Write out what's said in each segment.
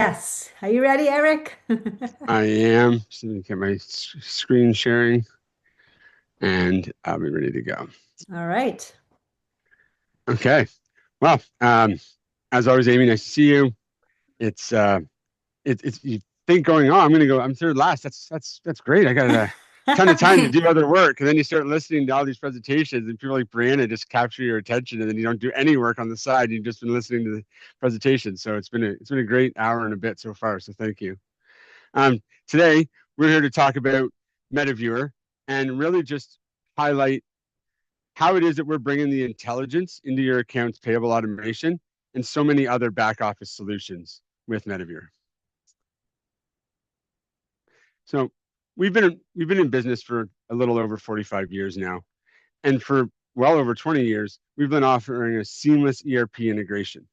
Yes. Are you ready, Eric? I am. Just let me get my screen sharing and I'll be ready to go. All right. Okay. Well, as always, Amy, nice to see you. It's you think going, oh, I'm third last. That's great. I got a ton of time to do other work. And then you start listening to all these presentations and people like Brianna just capture your attention and then you don't do any work on the side. You've just been listening to the presentation. So it's been a great hour and a bit so far. So thank you. Today, we're here to talk about MetaViewer and really just highlight how it is that we're bringing the intelligence into your accounts payable automation and so many other back office solutions with MetaViewer. So we've been in business for a little over 45 years now, and for well over 20 years, we've been offering a seamless ERP integration.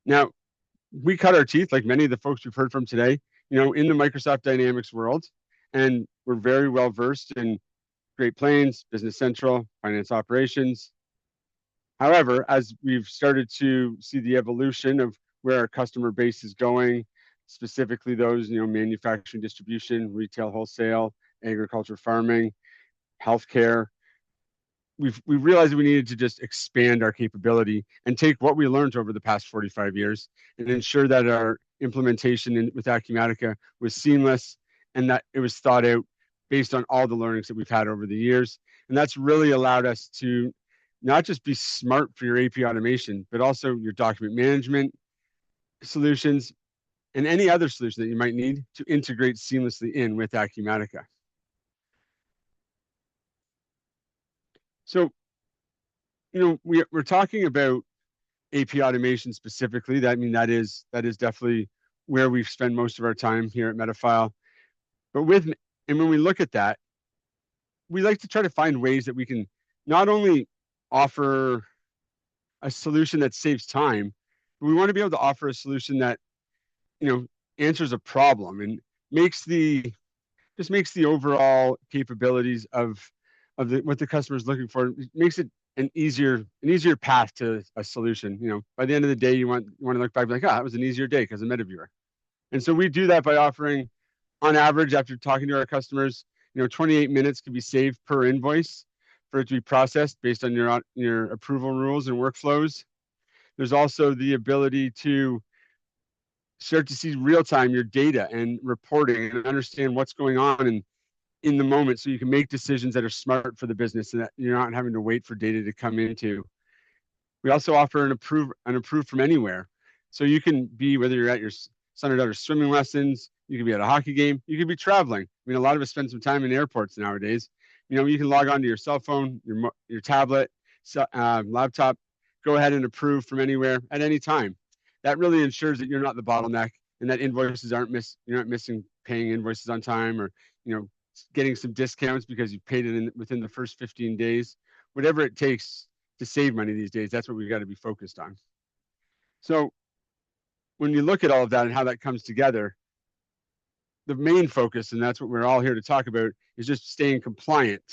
Now, we cut our teeth, like many of the folks we've heard from today, in the Microsoft Dynamics world, and we're very well versed in Great Plains, Business Central, finance operations. However, as we've started to see the evolution of where our customer base is going, specifically those, manufacturing, distribution, retail, wholesale, agriculture, farming, healthcare, we realized we needed to just expand our capability and take what we learned over the past 45 years and ensure that our implementation with Acumatica was seamless and that it was thought out based on all the learnings that we've had over the years. And that's really allowed us to not just be smart for your AP automation, but also your document management solutions and any other solution that you might need to integrate seamlessly in with Acumatica. So, we're talking about AP automation specifically. That is definitely where we've spent most of our time here at MetaFile. But when we look at that, we like to try to find ways that we can not only offer a solution that saves time, but we want to be able to offer a solution that you know answers a problem and makes the just makes the overall capabilities of what the customer is looking for. It makes it an easier path to a solution. By the end of the day, you want to look back and be like, that was an easier day because of MetaViewer. And so we do that by offering, on average, after talking to our customers, 28 minutes can be saved per invoice for it to be processed based on your approval rules and workflows. There's also the ability to start to see real time your data and reporting and understand what's going on in the moment so you can make decisions that are smart for the business and that you're not having to wait for data to come into. We also offer an approve from anywhere. So you can be, whether you're at your son or daughter's swimming lessons, you can be at a hockey game, you could be traveling. I mean, a lot of us spend some time in airports nowadays. You can log on to your cell phone, your tablet, laptop, go ahead and approve from anywhere at any time. That really ensures that you're not the bottleneck and that invoices you're not missing paying invoices on time, or getting some discounts because you paid it within the first 15 days. Whatever it takes to save money these days, that's what we've got to be focused on. So when you look at all of that and how that comes together, the main focus, and that's what we're all here to talk about, is just staying compliant.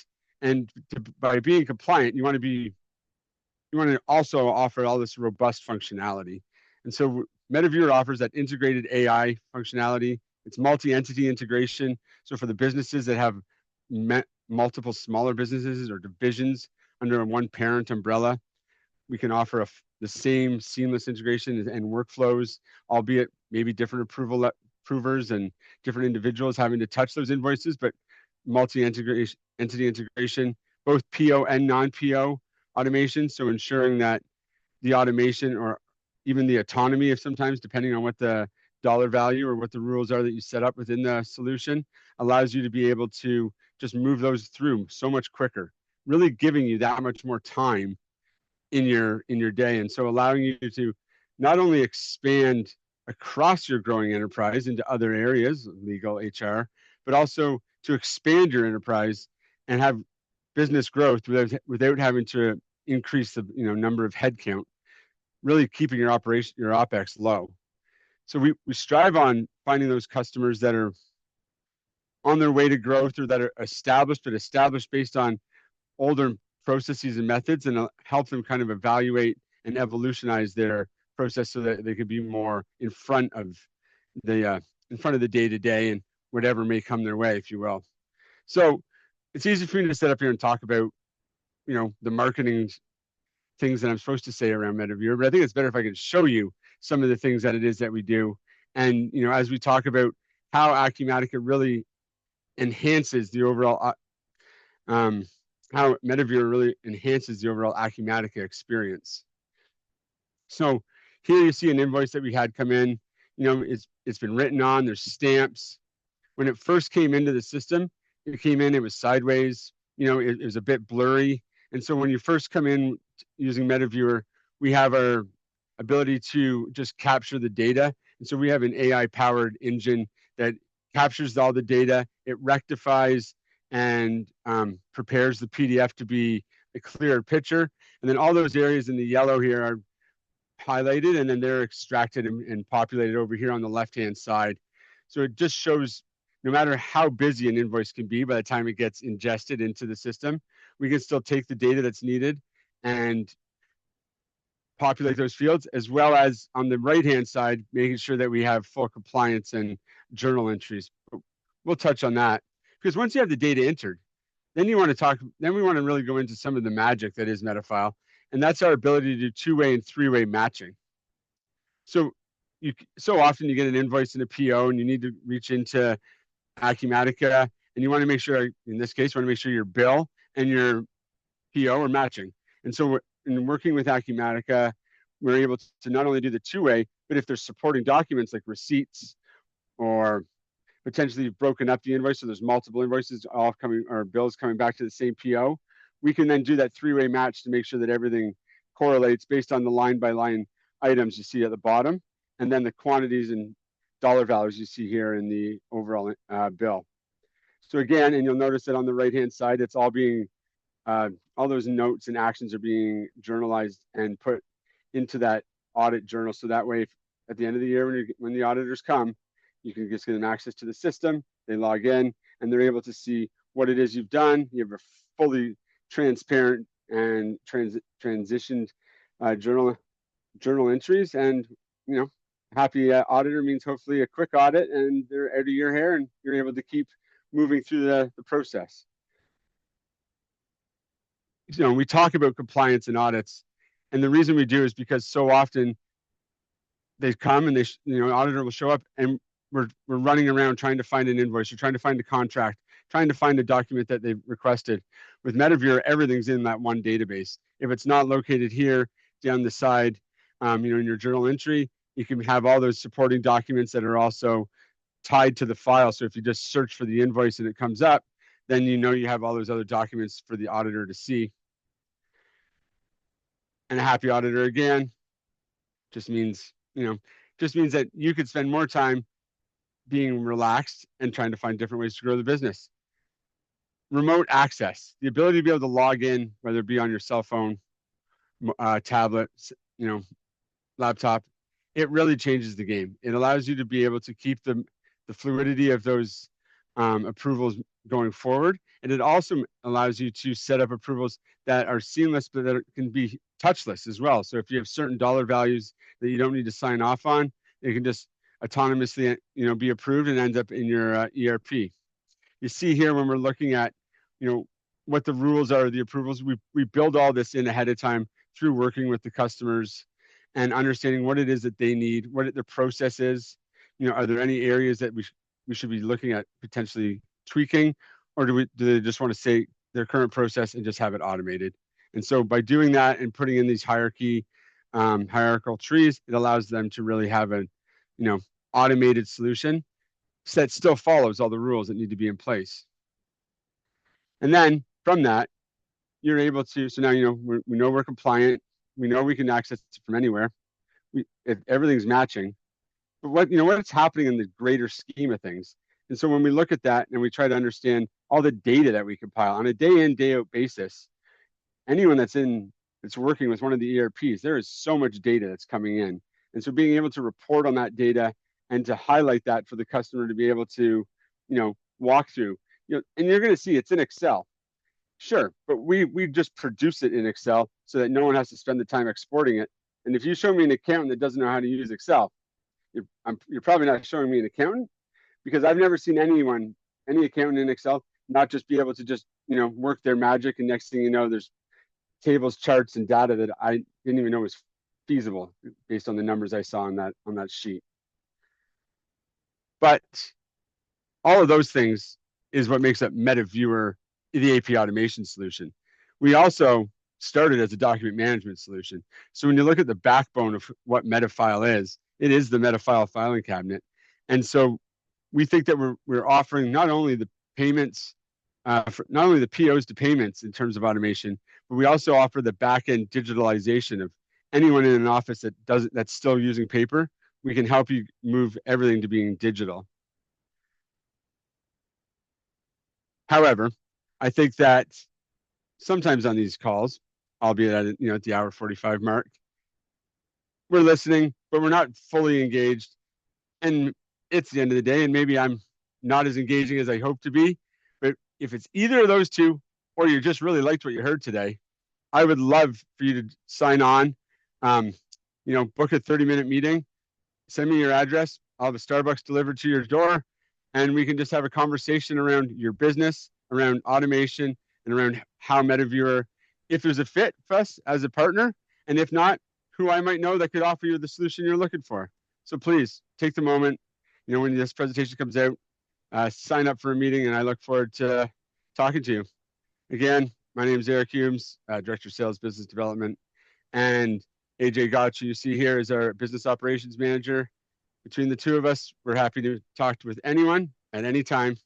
And by being compliant, you want to also offer all this robust functionality. And so MetaViewer offers that integrated AI functionality. It's multi-entity integration. So for the businesses that have multiple smaller businesses or divisions under one parent umbrella, we can offer the same seamless integration and workflows, albeit maybe different approvers and different individuals having to touch those invoices, but entity integration, both PO and non-PO automation. So ensuring that the automation, or even the autonomy, if sometimes depending on what the dollar value or what the rules are that you set up within the solution, allows you to be able to just move those through so much quicker, really giving you that much more time in your day. And so allowing you to not only expand across your growing enterprise into other areas, legal, HR, but also to expand your enterprise and have business growth without having to increase the number of headcount, really keeping your OpEx low. So we strive on finding those customers that are on their way to growth or that are established, but established based on older processes and methods, and help them kind of evaluate and evolutionize their process so that they could be more in front of in front of the day to day and whatever may come their way, if you will. So it's easy for me to sit up here and talk about, the marketing things that I'm supposed to say around MetaViewer, but I think it's better if I can show you some of the things that it is that we do. And, as we talk about how Acumatica really enhances the overall, how MetaViewer really enhances the overall Acumatica experience. So here you see an invoice that we had come in. It's been written on. There's stamps. When it first came into the system, it was sideways. It was a bit blurry. And so when you first come in using MetaViewer, we have our ability to just capture the data. And so we have an AI-powered engine that captures all the data. It rectifies and prepares the PDF to be a clearer picture. And then all those areas in the yellow here are highlighted, and then they're extracted and populated over here on the left-hand side. So it just shows no matter how busy an invoice can be, by the time it gets ingested into the system, we can still take the data that's needed and populate those fields, as well as on the right-hand side, making sure that we have full compliance and journal entries. We'll touch on that, because once you have the data entered, then we want to really go into some of the magic that is MetaFile, and that's our ability to do two-way and three-way matching. So often you get an invoice and a PO, and you need to reach into Acumatica, and you want to make sure, in this case, your bill and your PO are matching. And so in working with Acumatica, we're able to not only do the two-way, but if there's supporting documents like receipts, or potentially you've broken up the invoice, so there's multiple invoices all coming, or bills coming back to the same PO, we can then do that three-way match to make sure that everything correlates based on the line-by-line items you see at the bottom, and then the quantities and dollar values you see here in the overall bill. So again, and you'll notice that on the right-hand side, it's all being, all those notes and actions are being journalized and put into that audit journal. So that way, at the end of the year, when the auditors come, you can just give them access to the system. They log in, and they're able to see what it is you've done. You have a fully transparent and transitioned journal entries, and happy auditor means hopefully a quick audit, and they're out of your hair, and you're able to keep moving through the process. We talk about compliance and audits, and the reason we do is because so often they come and auditor will show up, and we're running around trying to find an invoice, or trying to find a contract, trying to find a document that they've requested. With MetaViewer, everything's in that one database. If it's not located here down the side, in your journal entry, you can have all those supporting documents that are also tied to the file. So if you just search for the invoice and it comes up, then you have all those other documents for the auditor to see. And a happy auditor, again, just means that you could spend more time being relaxed and trying to find different ways to grow the business. Remote access, the ability to be able to log in, whether it be on your cell phone, tablet, laptop, it really changes the game. It allows you to be able to keep the fluidity of those approvals going forward. And it also allows you to set up approvals that are seamless, but that can be touchless as well. So if you have certain dollar values that you don't need to sign off on, it can just autonomously, be approved and end up in your ERP. You see here when we're looking at, what the rules are, the approvals, we build all this in ahead of time through working with the customers and understanding what it is that they need, what their process is. Are there any areas that we should be looking at potentially tweaking, or do they just want to say their current process and just have it automated? And so by doing that and putting in these hierarchical trees, it allows them to really have a, automated solution that still follows all the rules that need to be in place. And then from that, you're able to, so now, we know we're compliant. We know we can access it from anywhere. If everything's matching, but what's happening in the greater scheme of things. And so when we look at that and we try to understand all the data that we compile on a day in, day out basis, anyone that's working with one of the ERPs, there is so much data that's coming in. And so being able to report on that data and to highlight that for the customer to be able to, walk through, and you're going to see it's in Excel. Sure, but we just produce it in Excel so that no one has to spend the time exporting it. And if you show me an accountant that doesn't know how to use Excel, you're probably not showing me an accountant, because I've never seen any accountant in Excel, not just be able to just, work their magic. And next thing you know, there's tables, charts, and data that I didn't even know was feasible based on the numbers I saw on that sheet. But all of those things is what makes up MetaViewer, the AP automation solution. We also started as a document management solution. So when you look at the backbone of what MetaFile is, it is the MetaFile filing cabinet. And so we think that we're offering not only the payments, not only the POs to payments in terms of automation, but we also offer the back-end digitalization of anyone in an office that's still using paper. We can help you move everything to being digital. However, I think that sometimes on these calls, albeit at the hour 45 mark, we're listening, but we're not fully engaged. And it's the end of the day, and maybe I'm not as engaging as I hope to be. But if it's either of those two, or you just really liked what you heard today, I would love for you to sign on. Book a 30-minute meeting. Send me your address. I'll have a Starbucks delivered to your door, and we can just have a conversation around your business, around automation, and around how MetaViewer, if there's a fit for us as a partner, and if not, who I might know that could offer you the solution you're looking for. So please take the moment, when this presentation comes out, sign up for a meeting, and I look forward to talking to you. Again, my name is Eric Humes, Director of Sales Business Development, and AJ Gotch, you see here, is our Business Operations Manager. Between the two of us, we're happy to talk with anyone at any time.